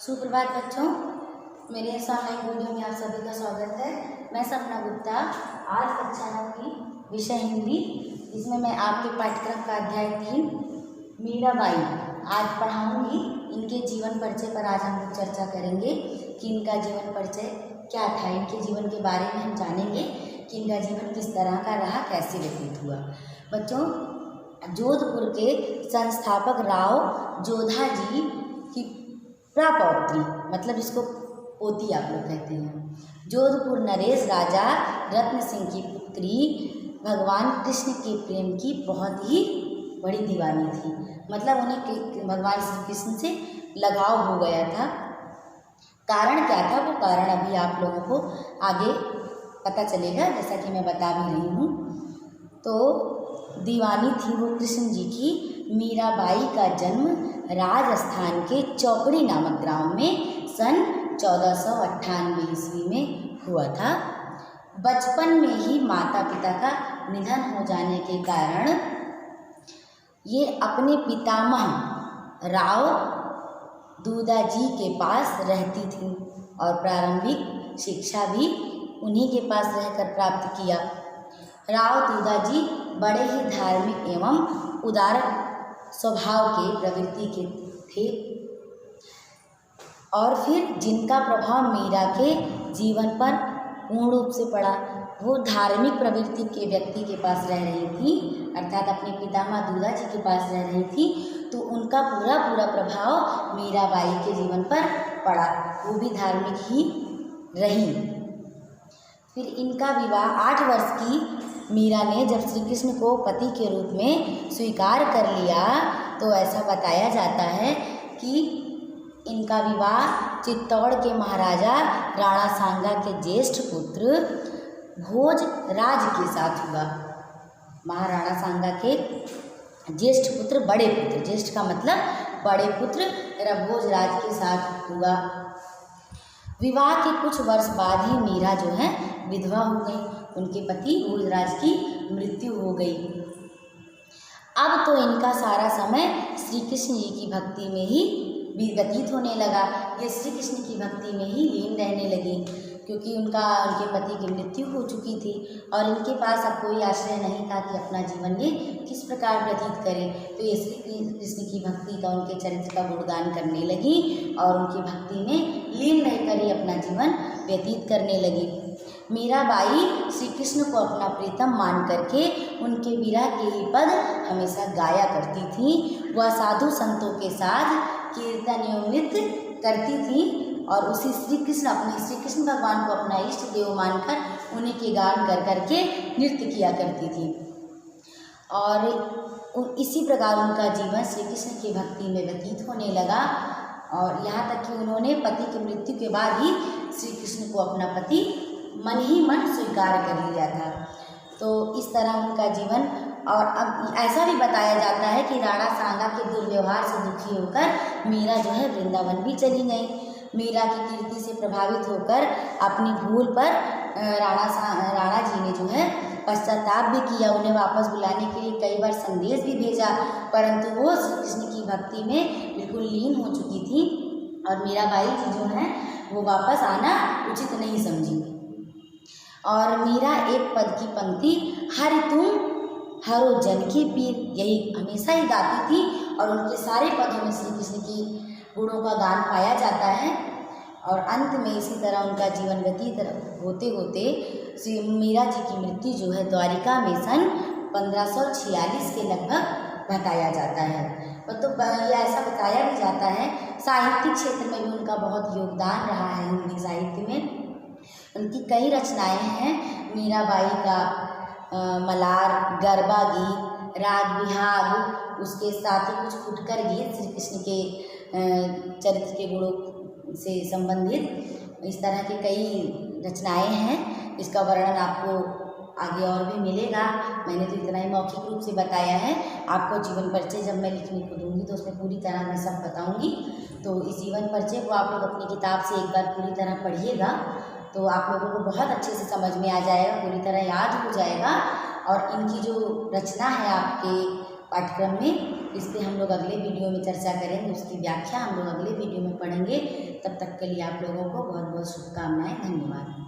सुप्रभात बच्चों, मेरे इस ऑनलाइन वीडियो में आप सभी का स्वागत है। मैं सपना गुप्ता। आज कक्षा 9 की विषय हिंदी, इसमें मैं आपके पाठ्यक्रम का अध्याय 3 मीराबाई आज पढ़ाऊंगी। इनके जीवन परिचय पर आज हम लोग चर्चा करेंगे कि इनका जीवन परिचय क्या था। इनके जीवन के बारे में हम जानेंगे कि इनका जीवन किस तरह का रहा, कैसे व्यतीत हुआ। बच्चों, जोधपुर के संस्थापक राव जोधा जी की प्रपौत्री, मतलब इसको पोती आप लोग कहते हैं। जोधपुर नरेश राजा रत्न सिंह की पुत्री भगवान कृष्ण के प्रेम की बहुत ही बड़ी दीवानी थी। मतलब उन्हें भगवान श्री कृष्ण से लगाव हो गया था। कारण क्या था, वो कारण अभी आप लोगों को आगे पता चलेगा, जैसा कि मैं बता भी रही हूँ। तो दीवानी थी वो कृष्ण जी की। मीराबाई का जन्म राजस्थान के चौकड़ी नामक ग्राम में सन 1498 ईस्वी में हुआ था। बचपन में ही माता पिता का निधन हो जाने के कारण ये अपने पितामह राव दूधाजी के पास रहती थी और प्रारंभिक शिक्षा भी उन्हीं के पास रहकर प्राप्त किया। राव दूधाजी बड़े ही धार्मिक एवं उदार स्वभाव के प्रवृत्ति के थे और फिर जिनका प्रभाव मीरा के जीवन पर पूर्ण रूप से पड़ा। वो धार्मिक प्रवृत्ति के व्यक्ति के पास रह रही थी, अर्थात अपने पितामह दूधा जी के पास रह रही थी, तो उनका पूरा प्रभाव मीराबाई के जीवन पर पड़ा। वो भी धार्मिक ही रही। फिर इनका विवाह 8 वर्ष की मीरा ने जब श्री कृष्ण को पति के रूप में स्वीकार कर लिया, तो ऐसा बताया जाता है कि इनका विवाह चित्तौड़ के महाराजा राणा सांगा के ज्येष्ठ पुत्र भोजराज के साथ हुआ। महाराणा सांगा के ज्येष्ठ पुत्र, बड़े पुत्र, ज्येष्ठ का मतलब बड़े पुत्र भोजराज के साथ हुआ। विवाह के कुछ वर्ष बाद ही मीरा जो है विधवा हो गई। उनके पति भोजराज की मृत्यु हो गई। अब तो इनका सारा समय श्री कृष्ण जी की भक्ति में ही व्यतीत होने लगा। ये श्री कृष्ण की भक्ति में ही लीन रहने लगी, क्योंकि उनके पति की मृत्यु हो चुकी थी और इनके पास अब कोई आश्रय नहीं था कि अपना जीवन ये किस प्रकार व्यतीत करें। तो ये श्री कृष्ण की भक्ति का, उनके चरित्र का गुणगान करने लगी और उनकी भक्ति में लीन रहकर ही अपना जीवन व्यतीत करने लगी। मीराबाई श्री कृष्ण को अपना प्रीतम मान करके उनके विरह के ही पद हमेशा गाया करती थी। वह साधु संतों के साथ कीर्तन एवं नृत्य करती थी और उसी श्री कृष्ण भगवान को अपना इष्ट देव मानकर उन्हीं के गान कर करके नृत्य किया करती थी। और इसी प्रकार उनका जीवन श्री कृष्ण की भक्ति में व्यतीत होने लगा और यहाँ तक कि उन्होंने पति की मृत्यु के बाद ही श्री कृष्ण को अपना पति मन ही मन स्वीकार कर लिया था। तो इस तरह उनका जीवन। और अब ऐसा भी बताया जाता है कि राणा सांगा के दुर्व्यवहार से दुखी होकर मीरा जो है वृंदावन भी चली गई। मीरा की कीर्ति से प्रभावित होकर अपनी भूल पर राणा जी ने जो है पश्चाताप भी किया। उन्हें वापस बुलाने के लिए कई बार संदेश भी भेजा, परंतु वो श्री कृष्ण की भक्ति में बिल्कुल लीन हो चुकी थी और मीराबाई जी जो है वो वापस आना उचित नहीं समझी। और मीरा एक पद की पंक्ति हरि तुम हरो जन की पीर, यही हमेशा ही गाती थी और उनके सारे पदों में श्री कृष्ण की गुणों का गान पाया जाता है। और अंत में इसी तरह उनका जीवन व्यतीत होते होते श्री मीरा जी की मृत्यु जो है द्वारिका में सन 1546 के लगभग बताया जाता है। तो ये ऐसा बताया भी जाता है। साहित्यिक क्षेत्र में भी उनका बहुत योगदान रहा है। हिंदी साहित्य में उनकी कई रचनाएं हैं। मीराबाई का मलार, गरबा गीत, राग बिहाग, उसके साथ ही कुछ फुटकर गीत श्री कृष्ण के चरित्र के गुणों से संबंधित, इस तरह के कई रचनाएं हैं। इसका वर्णन आपको आगे और भी मिलेगा। मैंने तो इतना ही मौखिक रूप से बताया है। आपको जीवन परिचय जब मैं लिखने को दूंगी तो उसमें पूरी तरह मैं सब बताऊंगी। तो इस जीवन परिचय को आप लोग अपनी किताब से एक बार पूरी तरह पढ़िएगा, तो आप लोगों को बहुत अच्छे से समझ में आ जाएगा, पूरी तरह याद हो जाएगा। और इनकी जो रचना है आपके पाठ्यक्रम में, इस पर हम लोग अगले वीडियो में चर्चा करेंगे। उसकी व्याख्या हम लोग अगले वीडियो में पढ़ेंगे। तब तक के लिए आप लोगों को बहुत बहुत शुभकामनाएं। धन्यवाद।